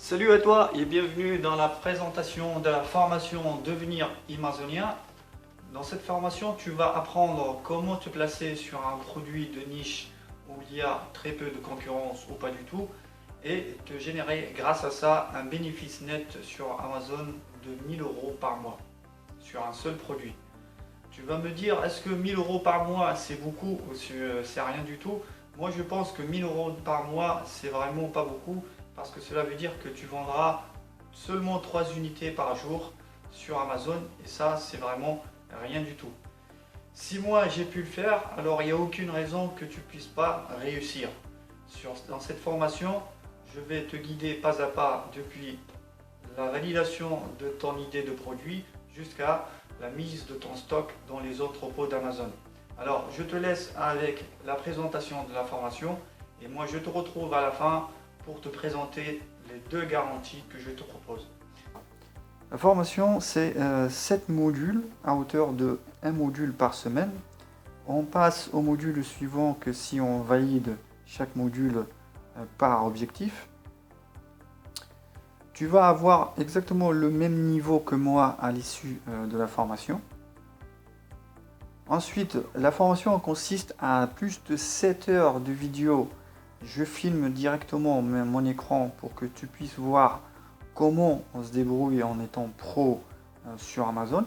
Salut à toi et bienvenue dans la présentation de la formation Devenir Amazonien. Dans cette formation, tu vas apprendre comment te placer sur un produit de niche où il y a très peu de concurrence ou pas du tout et te générer grâce à ça un bénéfice net sur Amazon de 1000 € par mois sur un seul produit. Tu vas me dire, est-ce que 1000 € par mois c'est beaucoup ou c'est rien du tout? Moi je pense que 1000 € par mois c'est vraiment pas beaucoup parce que cela veut dire que tu vendras seulement 3 unités par jour sur Amazon et ça c'est vraiment rien du tout. Si moi j'ai pu le faire, alors il n'y a aucune raison que tu ne puisses pas réussir. Dans cette formation, je vais te guider pas à pas depuis la validation de ton idée de produit jusqu'à la mise de ton stock dans les entrepôts d'Amazon. Alors je te laisse avec la présentation de la formation et moi je te retrouve à la fin pour te présenter les 2 garanties que je te propose. La formation c'est 7 modules à hauteur de 1 module par semaine. On passe au module suivant que si on valide chaque module par objectif. Tu vas avoir exactement le même niveau que moi à l'issue de la formation. Ensuite, la formation consiste à plus de 7 heures de vidéo. Je filme directement mon écran pour que tu puisses voir comment on se débrouille en étant pro sur Amazon.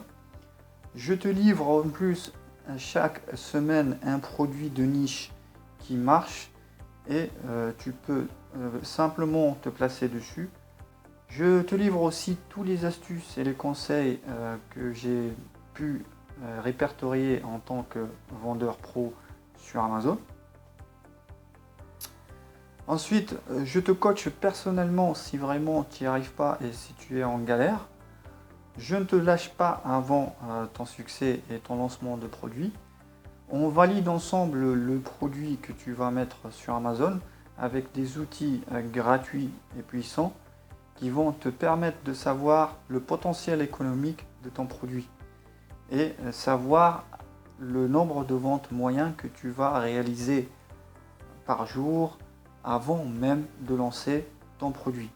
Je te livre en plus chaque semaine un produit de niche qui marche et tu peux simplement te placer dessus. Je te livre aussi tous les astuces et les conseils que j'ai pu répertorier en tant que vendeur pro sur Amazon. Ensuite, je te coach personnellement si vraiment tu n'y arrives pas et si tu es en galère. Je ne te lâche pas avant ton succès et ton lancement de produit. On valide ensemble le produit que tu vas mettre sur Amazon avec des outils gratuits et puissants qui vont te permettre de savoir le potentiel économique de ton produit et savoir le nombre de ventes moyen que tu vas réaliser par jour avant même de lancer ton produit.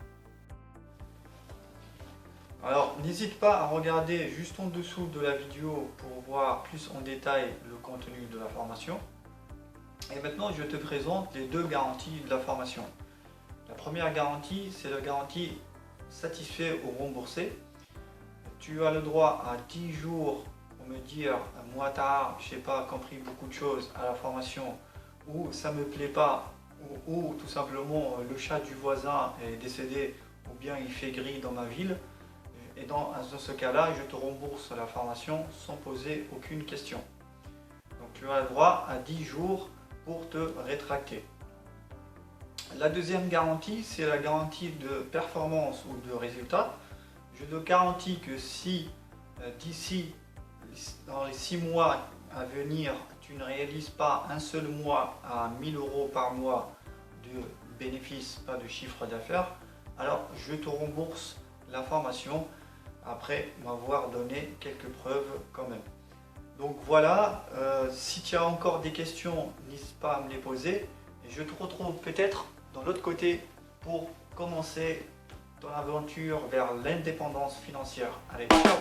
Alors n'hésite pas à regarder juste en dessous de la vidéo pour voir plus en détail le contenu de la formation. Et maintenant je te présente les 2 garanties de la formation. La première garantie, c'est la garantie satisfait ou remboursé. Tu as le droit à 10 jours pour me dire moi tard, je n'ai pas compris beaucoup de choses à la formation, ou ça me plaît pas, ou tout simplement le chat du voisin est décédé, ou bien il fait gris dans ma ville. Et dans ce cas-là, je te rembourse la formation sans poser aucune question. Donc tu as le droit à 10 jours pour te rétracter. La deuxième garantie, c'est la garantie de performance ou de résultat. Je te garantis que si d'ici dans les 6 mois à venir, tu ne réalises pas un seul mois à 1000 € par mois de bénéfice, pas de chiffre d'affaires, alors je te rembourse la formation après m'avoir donné quelques preuves quand même. Donc voilà, si tu as encore des questions, n'hésite pas à me les poser et je te retrouve peut-être dans l'autre côté pour commencer ton aventure vers l'indépendance financière. Allez, ciao!